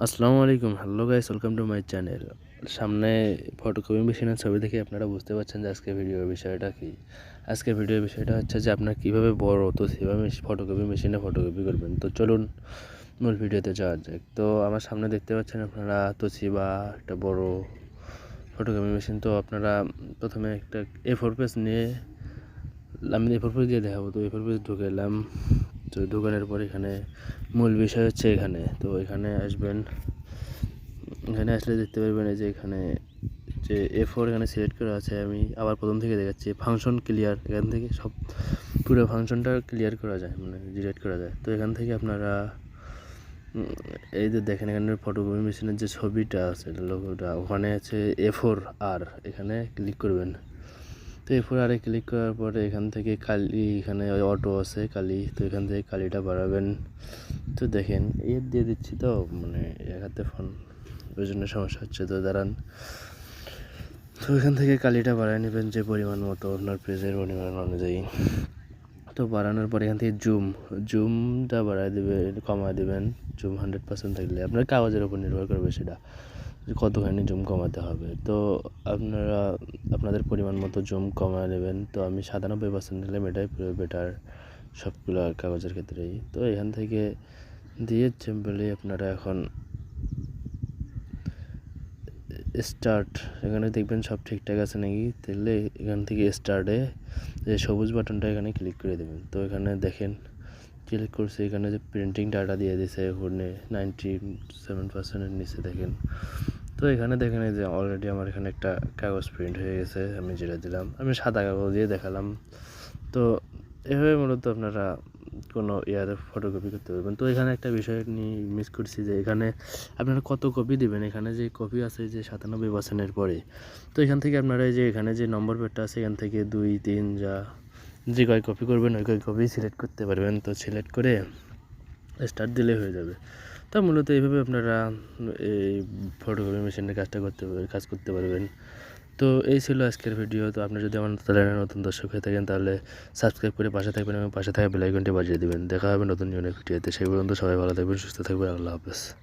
আসসালামু আলাইকুম, hello guys, welcome to my channel. সামনে ফটোকপি মেশিনের ছবি দেখে আপনারা বুঝতে পারছেন যে আজকের ভিডিওর বিষয়টা কী। আজকের ভিডিওর বিষয়টা হচ্ছে যে আপনারা কীভাবে বড় তসিবা ফটোকপি মেশিনে ফটোকপি করবেন। তো চলুন মূল ভিডিওতে যাওয়া যাক। তো আমার সামনে দেখতে পাচ্ছেন আপনারা তসিবা একটা বড় ফটোকপি মেশিন। তো আপনারা প্রথমে একটা A4 পেজ নিয়ে, আমি A4 পেজ দিয়ে দেখাবো। তো A4 পেজ ঢুকে এলাম। তো ঢোকানোর পর এখানে মূল বিষয় হচ্ছে এখানে, তো এখানে আসবেন। এখানে আসলে দেখতে পারবেন এই যে এখানে যে A4 এখানে সিলেক্ট করা আছে। আমি আবার প্রথম থেকে দেখাচ্ছি, ফাংশন ক্লিয়ার। এখান থেকে সব পুরো ফাংশনটা ক্লিয়ার করা যায়, মানে ডিলিট করা যায়। তো এখান থেকে আপনারা এই যে দেখেন এখানে ফটোকপি মেশিনের যে ছবিটা আছে, লোগোটা, ওখানে আছে A4R, এখানে ক্লিক করবেন। তো A4R ক্লিক করার পরে এখান থেকে কালি, এখানে অটো আছে কালি, তো এখান থেকে কালিটা বাড়াবেন। তো দেখেন দিয়ে দিচ্ছি, তো মানে এক হাতে ফোন, ওই জন্য সমস্যা হচ্ছে। তো দাঁড়ান, তো এখান থেকে কালিটা বাড়ায় নেবেন যে পরিমাণ মতো আপনার পেজের পরিমাণ অনুযায়ী। তো বাড়ানোর পর এখান থেকে জুমটা বাড়ায় দেবেন, কমায় দেবেন। জুম 100% থাকলে আপনার কাগজের উপর নির্ভর করবে সেটা কতখানি জুম কমাতে হবে। তো আপনারা আপনাদের পরিমাণ মতো জুম কমায় নেবেন। তো আমি 97% নিলাম, এটাই পুরো বেটার সবগুলো কাগজের ক্ষেত্রেই। তো এখান থেকে দিয়ে সিম্পলি আপনারা এখন স্টার্ট, এখানে দেখবেন সব ঠিকঠাক আছে নাকি। তাহলে এখান থেকে স্টার্টে যে সবুজ বাটনটা এখানে ক্লিক করে দেবেন। তো এখানে দেখেন ক্লিক করছি, এখানে যে প্রিন্টিং ডাটা দিয়ে দিয়েছে ওখানে 97%-এর নিচে দেখেন। তো এখানে দেখেন এই যে অলরেডি আমার এখানে একটা কাগজ প্রিন্ট হয়ে গেছে। আমি যেটা দিলাম, আমি সাদা কাগজ দিয়ে দেখালাম। তো এভাবে মূলত আপনারা কোনো ইয়ারে ফটোকপি করতে পারবেন। তো এখানে একটা বিষয় নিয়ে মিস করছি, যে এখানে আপনারা কত কপি দেবেন। এখানে যে কপি আছে যে 97%-এর পরে, তো এখান থেকে আপনারা এই যে এখানে যে নম্বর প্যাডটা আছে, এখান থেকে 2, 3 যে কয় কপি করবেন ওই কয় কপি সিলেক্ট করতে পারবেন। তো সিলেক্ট করে স্টার্ট দিলে হয়ে যাবে। তো মূলত এইভাবে আপনারা এই ফটোকপি মেশিনের কাজ করতে পারবেন। তো এই ছিল আজকের ভিডিও। তো আপনি যদি আমার চ্যানেলে নতুন দর্শক হয়ে থাকেন তাহলে সাবস্ক্রাইব করে পাশে থাকবেন এবং পাশে থাকা বেল আইকনটি বাজিয়ে দেবেন। দেখা হবে নতুন ভিডিওতে। সেই পর্যন্ত সবাই ভালো থাকবেন, সুস্থ থাকবেন। আল্লাহ হাফেজ।